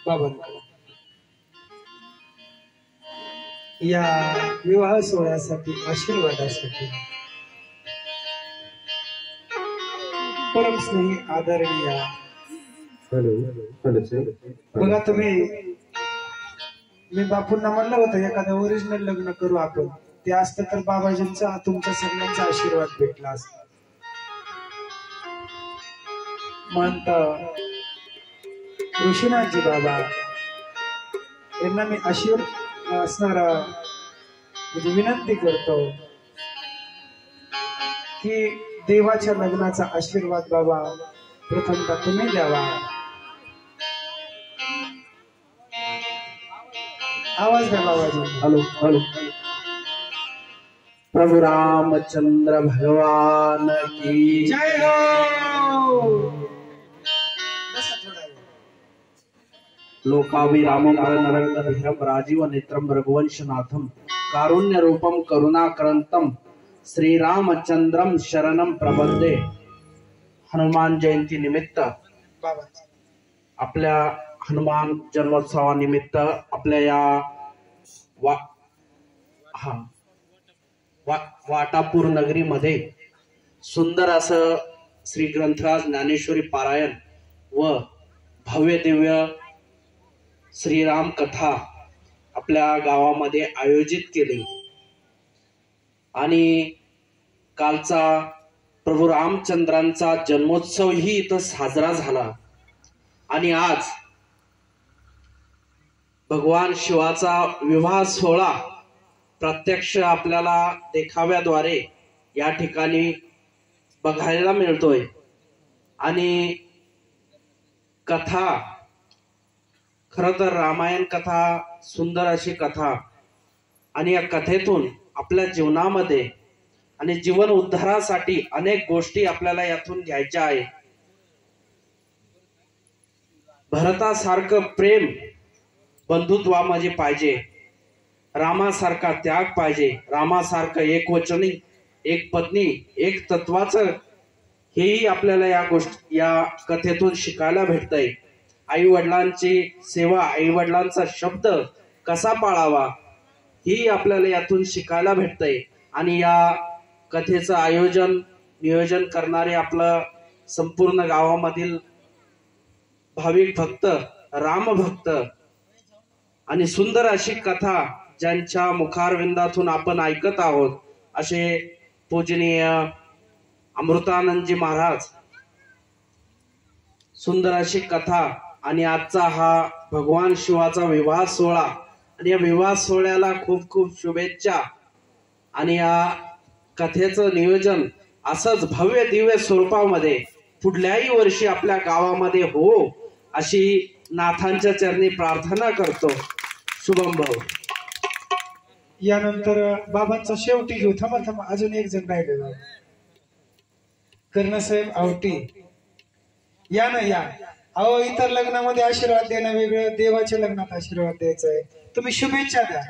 बाबांकडे या विवाह सोहळ्यासाठी आशीर्वादासाठी परम स्नेही आदरणीय बघा तुम्ही मी बापूंना म्हणलं होतं एखादं ओरिजिनल लग्न करू आपण ते असतं तर बाबाजींचा तुमच्या सगळ्यांचा आशीर्वाद भेटला असता म्हणत ऋषीनाथजी बाबा यांना मी असणार म्हणजे विनंती करतो की देवाच्या लग्नाचा आशीर्वाद बाबा प्रथमतः तुम्ही द्यावा आवाज द्या बाबाजी हॅलो हॅलो प्रभु रामचंद्र भगवान की जय हो लोकाभिरामं नरंगधीरं राजीव नेत्रं रघुवंशनाथं कारुण्य रूपं करुणाक्रंतं श्रीरामचंद्रं शरणं प्रपद्ये। हनुमान जयंती निमित्त आपल्या हनुमान जन्मोत्सवानिमित्त आपल्या या वाटापूर नगरीमध्ये सुंदर असं श्री ग्रंथराज ज्ञानेश्वरी पारायण व भव्य दिव्य श्रीराम कथा आपल्या गावामध्ये आयोजित केली आणि कालचा प्रभू रामचंद्रांचा जन्मोत्सव ही इथं साजरा झाला आणि आज भगवान शिवाचा विवाह सोहळा प्रत्यक्ष आपल्याला देखाव्याद्वारे या ठिकाणी बघायला मिळतोय आणि कथा खरं तर रामायण कथा सुंदर अशी कथा आणि या कथेतून आपल्या जीवनामध्ये आणि जीवन उद्धारासाठी अनेक गोष्टी आपल्याला यातून घ्यायच्या आहे। भरतासारखं प्रेम बंधुत्वामध्ये पाहिजे, रामासारखा त्याग पाहिजे, रामासारखं एकवचनी एक पत्नी एक तत्वाचं हेही आपल्याला या कथेतून शिकायला भेटतंय। आई वडिलांची सेवा आई वडिलांचा शब्द कसा पाळावा ही आपल्याला यातून शिकायला भेटतंय आणि या कथेचं आयोजन नियोजन करणारे आपलं संपूर्ण गावामधील भाविक भक्त राम भक्त आणि सुंदर अशी कथा ज्यांच्या मुखारविंदातून आपण ऐकत आहोत असे पूजनीय अमृतानंदजी महाराज। सुंदर अशी कथा आणि आजचा हा भगवान शिवाचा विवाह सोहळा आणि या विवाह सोहळ्याला खूप खूप शुभेच्छा आणि या कथेचं नियोजन असंच भव्य दिव्य स्वरूपामध्ये पुढल्याही वर्षी आपल्या गावामध्ये हो अशी नाथांच्या चरणी प्रार्थना करतो। शुभम भाऊ यानंतर बाबांचा शेवटी घेऊ थांबा अजून एक जण राहिले कर्णसाहेब आवटी या ना या अहो इतर लग्नामध्ये आशीर्वाद देणं वेगळं देवाच्या लग्नात आशीर्वाद द्यायचा आहे तुम्ही शुभेच्छा द्या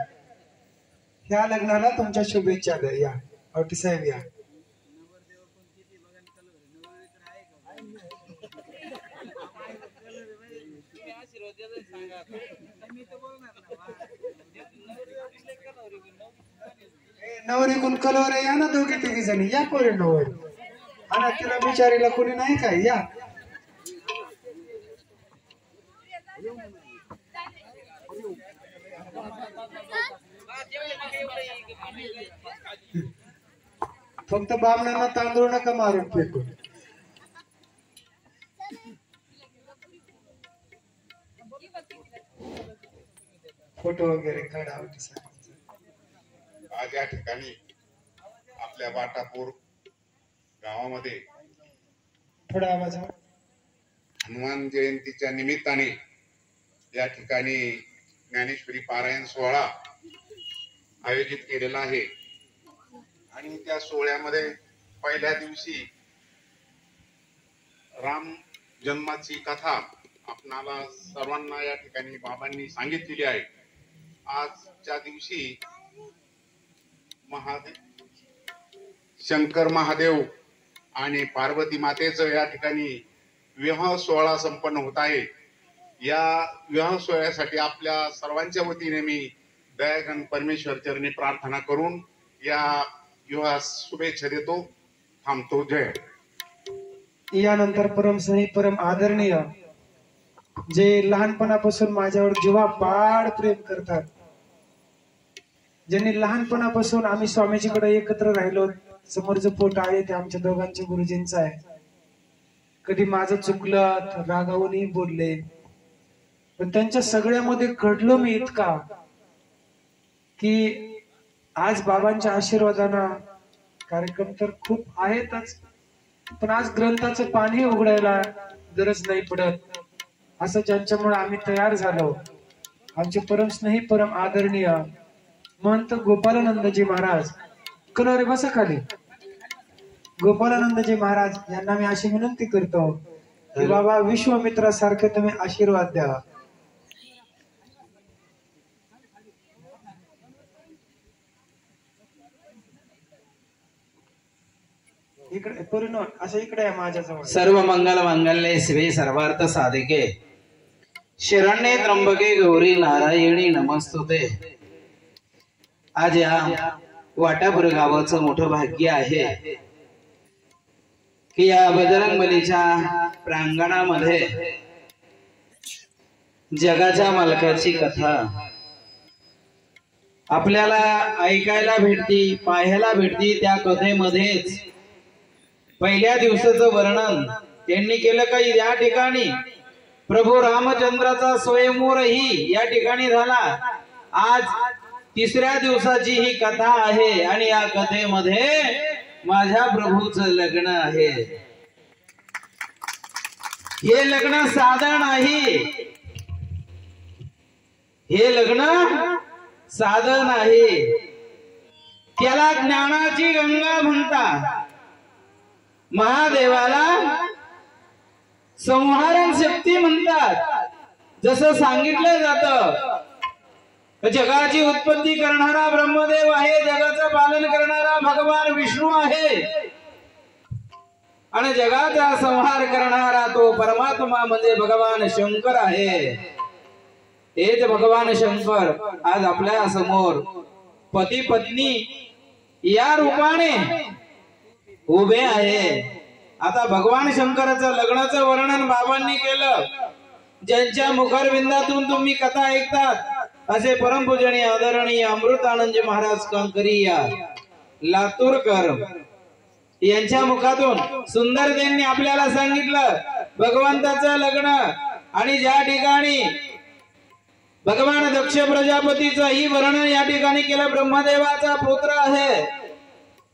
ह्या लग्नाला तुमच्या शुभेच्छा द्या या आवटी साहेब या नवरी कोण कलवर या ना दोघे तिघी जणी या पोरे नवर आणि तिला बिचारीला कोणी नाही काय या फक्त बामणांना तांदूळ नका मारून फेकून फोटो वगैरे काढा। आज या ठिकाणी आपल्या वाटापूर गावामध्ये थोडा आवाज हनुमान जयंतीच्या निमित्ताने या ठिकाणी ज्ञानेश्वरी पारायण सोहळा आयोजित केलेला आहे आणि त्या सोहळ्यामध्ये पहिल्या दिवशी राम जन्माची कथा आपणाला सर्वांना या ठिकाणी बाबांनी सांगितलेली आहे। आजच्या दिवशी शंकर महादेव आणि पार्वती मातेचं या ठिकाणी विवाह सोहळा संपन्न होत आहे। या विवाह सोहळ्यासाठी आपल्या सर्वांच्या वतीने मी दयागण परमेश्वर चरणी प्रार्थना करून या विवाह शुभेच्छा देतो. थांबतो. जय. यानंतर परम स्नेही परम आदरणीय जे लहानपणापासून माझ्यावर जीवापाड प्रेम करतात, ज्यांनी लहानपणापासून आम्ही स्वामीजीकडे एकत्र राहिलो, समोरचं पोट आहे ते आमच्या दोघांच्या गुरुजींचं आहे. कधी माझं चुकलं तर रागावूनही बोलले, पण त्यांच्या सगळ्यामध्ये घडलो मी इतका की आज बाबांच्या आशीर्वादानं कार्यक्रम तर खूप आहेतच, पण आज ग्रंथाचं पाणी उघडायला गरज नाही पडत, असं ज्यांच्यामुळे आम्ही तयार झालो. आमचे परम स्नेही परम आदरणीय महंत गोपालानंदजी महाराज, कलोरे बसा खाली. गोपालानंदजी महाराज यांना मी अशी विनंती करतो की बाबा विश्वामित्रासारखे तुम्ही आशीर्वाद द्या. इकडे पूर्ण असं इकडे आहे माझ्याजवळ. सर्व मंगल मंगल्ये शिवे सर्वार्थ साधिके शरण्ये त्र्यंबके गौरी नारायणी नमस्तुते. आज या वाटापूर गावाचं मोठं भाग्य आहे की या बजरंगबलीच्या प्रांगणामध्ये जगाच्या मालकाची कथा आपल्याला ऐकायला भेटती, पाहायला भेटती. त्या कथेमध्येच पहिल्या दिवसाचं वर्णन त्यांनी केलं काही. या ठिकाणी प्रभू रामचंद्राचा स्वयंवरही या ठिकाणी झाला. आज तिसऱ्या दिवसाची ही कथा आहे आणि या कथेमध्ये माझ्या प्रभूचं लग्न आहे. हे लग्न साधं नाही, हे लग्न साधं नाही, त्याला ज्ञानाची गंगा म्हणतात. महादेवाला संहारण शक्ती म्हणतात. जसं सांगितलं जातं जगाची उत्पत्ती करणारा ब्रह्मदेव आहे, जगाचं पालन करणारा भगवान विष्णू आहे आणि जगाचा संहार करणारा तो परमात्मा म्हणजे भगवान शंकर आहे. हेच भगवान शंकर आज आपल्या समोर पती पत्नी या रूपाने उभे आहे. आता भगवान शंकराचं लग्नाचं वर्णन बाबांनी केलं. ज्यांच्या मुखारविंदातून तुम्ही कथा ऐकतात असे परमपूजनीय आदरणीय अमृतानंदजी महाराज कंकरिया लातूरकर यांच्या मुखातून सुंदर त्यांनी आपल्याला सांगितलं भगवंताचं लग्न. आणि ज्या ठिकाणी भगवान दक्ष प्रजापतीचं ही वर्णन या ठिकाणी केलं. ब्रह्मदेवाचा पुत्र आहे,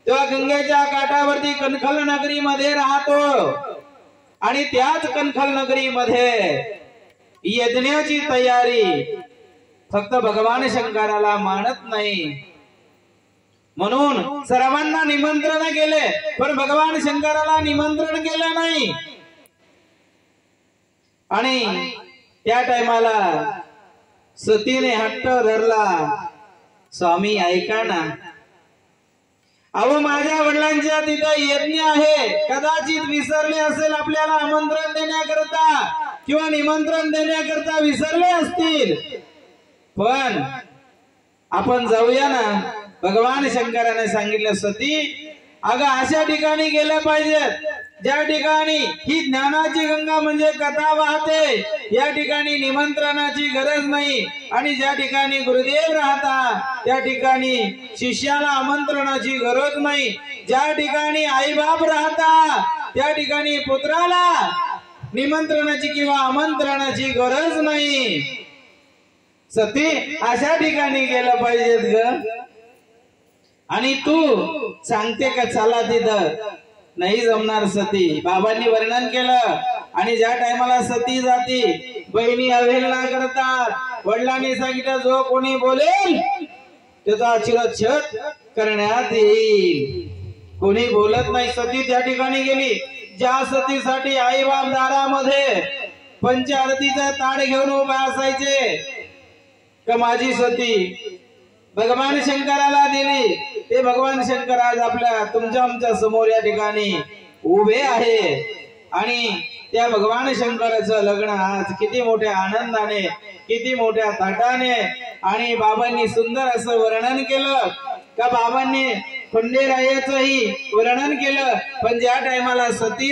तेव्हा गंगेच्या काठावरती कणखल नगरीमध्ये राहतो आणि त्याच कणखल नगरीमध्ये यज्ञाची तयारी फक्त भगवान शंकराला मानत नाही म्हणून सर्वांना निमंत्रण केले, पण भगवान शंकराला निमंत्रण केलं नाही. आणि त्या टायमाला सतीने हट्ट धरला, स्वामी ऐका ना, अहो माझ्या वडिलांच्या तिथं यज्ञ आहे, कदाचित विसरले असेल आपल्याला आमंत्रण देण्याकरता किंवा निमंत्रण देण्याकरता विसरले असतील, पण आपण जाऊया ना. भगवान शंकराने सांगितलं सती अगं अशा ठिकाणी गेलं पाहिजे ज्या ठिकाणी ही ज्ञानाची गंगा म्हणजे कथा वाहते, या ठिकाणी निमंत्रणाची गरज नाही. आणि ज्या ठिकाणी गुरुदेव राहतात त्या ठिकाणी शिष्याला आमंत्रणाची गरज नाही. ज्या ठिकाणी आईबाप राहतात त्या ठिकाणी पुत्राला निमंत्रणाची किंवा आमंत्रणाची गरज नाही. सती अशा ठिकाणी गेलं पाहिजेत ग. आणि तू सांगते का चला तिथं, नाही जमणार सती. बाबांनी वर्णन केलं. आणि ज्या टायमाला सती जाती बहिणी अवहेलना करतात. वडिलांनी सांगितलं जो कोणी बोलेल त्याचा चिरच्छेद करण्यात येईल. कोणी बोलत नाही. सती त्या ठिकाणी गेली. ज्या सतीसाठी आई बाप दारामध्ये पंचारतीचं ताट घेऊन उभा असायचे का माझी सती भगवान शंकराला दिली, ते भगवान शंकर आज आपल्या तुमच्या आमच्या समोर या ठिकाणी उभे आहे. आणि त्या भगवान शंकराचं लग्न आज किती मोठ्या आनंदाने, किती मोठ्या थाटाने आणि बाबांनी सुंदर असं वर्णन केलं का बाबांनी खंडेरायाचंही वर्णन केलं. पण ज्या टायमाला सती